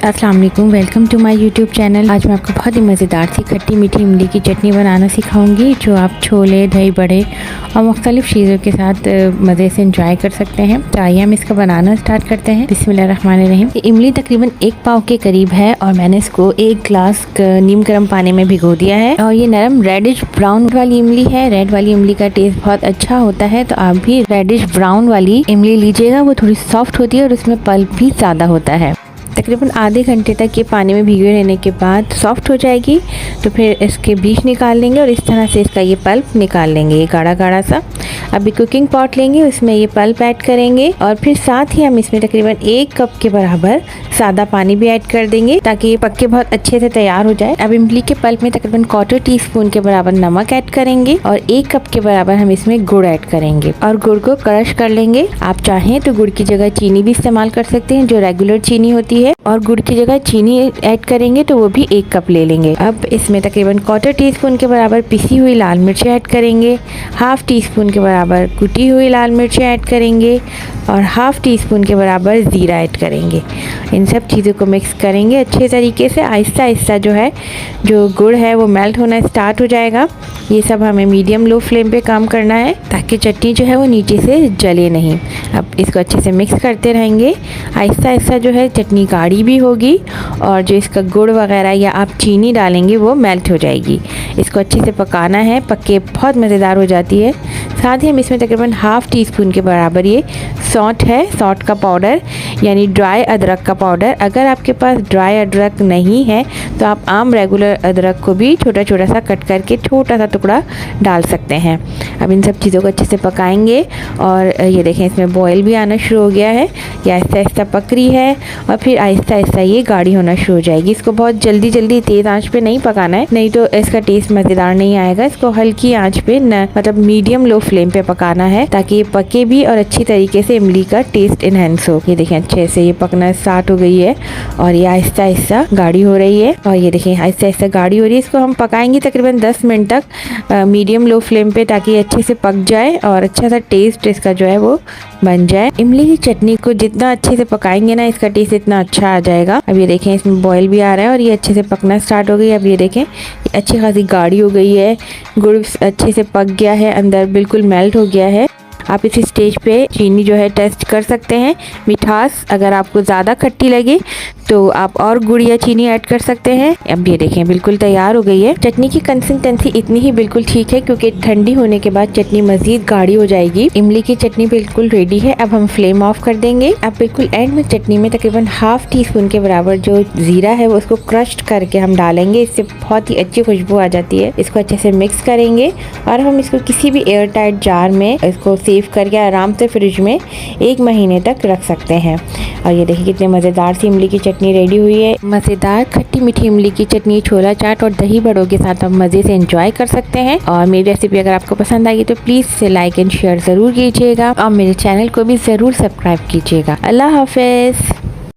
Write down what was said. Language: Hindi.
अस्सलाम वालेकुम, welcome to my YouTube channel. आज मैं आपको बहुत ही मज़ेदार सी खट्टी मीठी इमली की चटनी बनाना सिखाऊंगी, जो आप छोले, दही बड़े और मुख्तलिफ़ चीज़ों के साथ मज़े से इंजॉय कर सकते हैं। तो आइए हम इसका बनाना स्टार्ट करते हैं। बिस्मिल्लाहिर्रहमानिर्रहीम। इमली तकरीबन 1 पाव के करीब है और मैंने इसको 1 गिलास नीम गर्म पानी में भिगो दिया है। और ये नरम रेडिश ब्राउन वाली इमली है। रेड वाली इमली का टेस्ट बहुत अच्छा होता है, तो आप भी रेडिश ब्राउन वाली इमली लीजिएगा। वो थोड़ी सॉफ्ट होती है और उसमें पल्प भी ज़्यादा होता है। तकरीबन आधे घंटे तक ये पानी में भिगे रहने के बाद सॉफ्ट हो जाएगी, तो फिर इसके बीज निकाल लेंगे और इस तरह से इसका ये पल्प निकाल लेंगे, ये गाढ़ा गाढ़ा सा। अभी कुकिंग पॉट लेंगे, उसमें ये पल्प ऐड करेंगे और फिर साथ ही हम इसमें तकरीबन 1 कप के बराबर सादा पानी भी ऐड कर देंगे, ताकि ये पक के बहुत अच्छे से तैयार हो जाए। अब इमली के पल्प में तकरीबन 1/4 टीस्पून के बराबर नमक ऐड करेंगे और 1 कप के बराबर हम इसमें गुड़ ऐड करेंगे और गुड़ को क्रश कर लेंगे। आप चाहें तो गुड़ की जगह चीनी भी इस्तेमाल कर सकते हैं, जो रेगुलर चीनी होती है, और गुड़ की जगह चीनी ऐड करेंगे तो वो भी 1 कप ले लेंगे। अब इसमें तकरीबन 1/4 टीस्पून के बराबर पिसी हुई लाल मिर्ची ऐड करेंगे, 1/2 टीस्पून के बराबर कुटी हुई लाल मिर्ची ऐड करेंगे और 1/2 टीस्पून के बराबर ज़ीरा ऐड करेंगे। इन सब चीज़ों को मिक्स करेंगे अच्छे तरीके से। आहिस्ता आहिस्ता जो गुड़ है वो मेल्ट होना स्टार्ट हो जाएगा। ये सब हमें मीडियम लो फ्लेम पे काम करना है, ताकि चटनी जो है वो नीचे से जले नहीं। अब इसको अच्छे से मिक्स करते रहेंगे। आहिस्ता आहिस्ता जो है चटनी गाढ़ी भी होगी और जो इसका गुड़ वगैरह या आप चीनी डालेंगे वो मेल्ट हो जाएगी। इसको अच्छे से पकाना है, पक के बहुत मज़ेदार हो जाती है। साथ ही हम इसमें तकरीबन 1/2 टीस्पून के बराबर ये सौंठ है, सौंठ का पाउडर यानी ड्राई अदरक का पाउडर। अगर आपके पास ड्राई अदरक नहीं है तो आप आम रेगुलर अदरक को भी छोटा छोटा सा कट करके छोटा सा टुकड़ा डाल सकते हैं। अब इन सब चीज़ों को अच्छे से पकाएंगे और ये देखें इसमें बॉयल भी आना शुरू हो गया है। ये आहिस्ता आहिस्ता पक रही है और फिर आहिस्ता आहिस्ता ये गाढ़ी होना शुरू हो जाएगी। इसको बहुत जल्दी जल्दी तेज़ आंच पे नहीं पकाना है, नहीं तो इसका टेस्ट मज़ेदार नहीं आएगा। इसको हल्की आंच पे मतलब मीडियम लो फ्लेम पे पकाना है, ताकि ये पके भी और अच्छी तरीके से इमली का टेस्ट इनहेंस हो। ये देखें अच्छे से ये पकना स्टार्ट हो गई है और ये आहिस्ता आहिस्ता गाढ़ी हो रही है। और ये देखें आहिस्ता आहिस्ता गाढ़ी हो रही है। इसको हम पकाएंगे तकरीबन 10 मिनट तक मीडियम लो फ्लेम पे, ताकि अच्छे से पक जाए और अच्छा सा टेस्ट इसका जो है वो बन जाए। इमली की चटनी को जितना अच्छे से पकाएंगे ना, इसका टेस्ट इतना अच्छा आ जाएगा। अब ये देखें इसमें बॉयल भी आ रहा है और ये अच्छे से पकना स्टार्ट हो गई। अब ये देखें अच्छी खासी गाढ़ी हो गई है, गुड़ अच्छे से पक गया है, अंदर बिल्कुल मेल्ट हो गया है। आप इस स्टेज पे चीनी जो है टेस्ट कर सकते हैं, मिठास अगर आपको ज़्यादा खट्टी लगे तो आप और गुड़ या चीनी ऐड कर सकते हैं। अब ये देखें बिल्कुल तैयार हो गई है। चटनी की कंसिस्टेंसी इतनी ही बिल्कुल ठीक है, क्योंकि ठंडी होने के बाद चटनी मज़ीद गाढ़ी हो जाएगी। इमली की चटनी बिल्कुल रेडी है। अब हम फ्लेम ऑफ कर देंगे। अब बिल्कुल एंड में चटनी में तकरीबन 1/2 टीस्पून के बराबर जो ज़ीरा है वो उसको क्रश्ड करके हम डालेंगे। इससे बहुत ही अच्छी खुशबू आ जाती है। इसको अच्छे से मिक्स करेंगे और हम इसको किसी भी एयर टाइट जार में इसको सेव करके आराम से फ्रिज में 1 महीने तक रख सकते हैं। और ये देखिए कितने मज़ेदार सी इमली की चटनी रेडी हुई है। मज़ेदार खट्टी मीठी इमली की चटनी छोला चाट और दही बड़ों के साथ आप मज़े से एंजॉय कर सकते हैं। और मेरी रेसिपी अगर आपको पसंद आई तो प्लीज़ से लाइक एंड शेयर ज़रूर कीजिएगा और मेरे चैनल को भी ज़रूर सब्सक्राइब कीजिएगा। अल्लाह हाफ़िज़।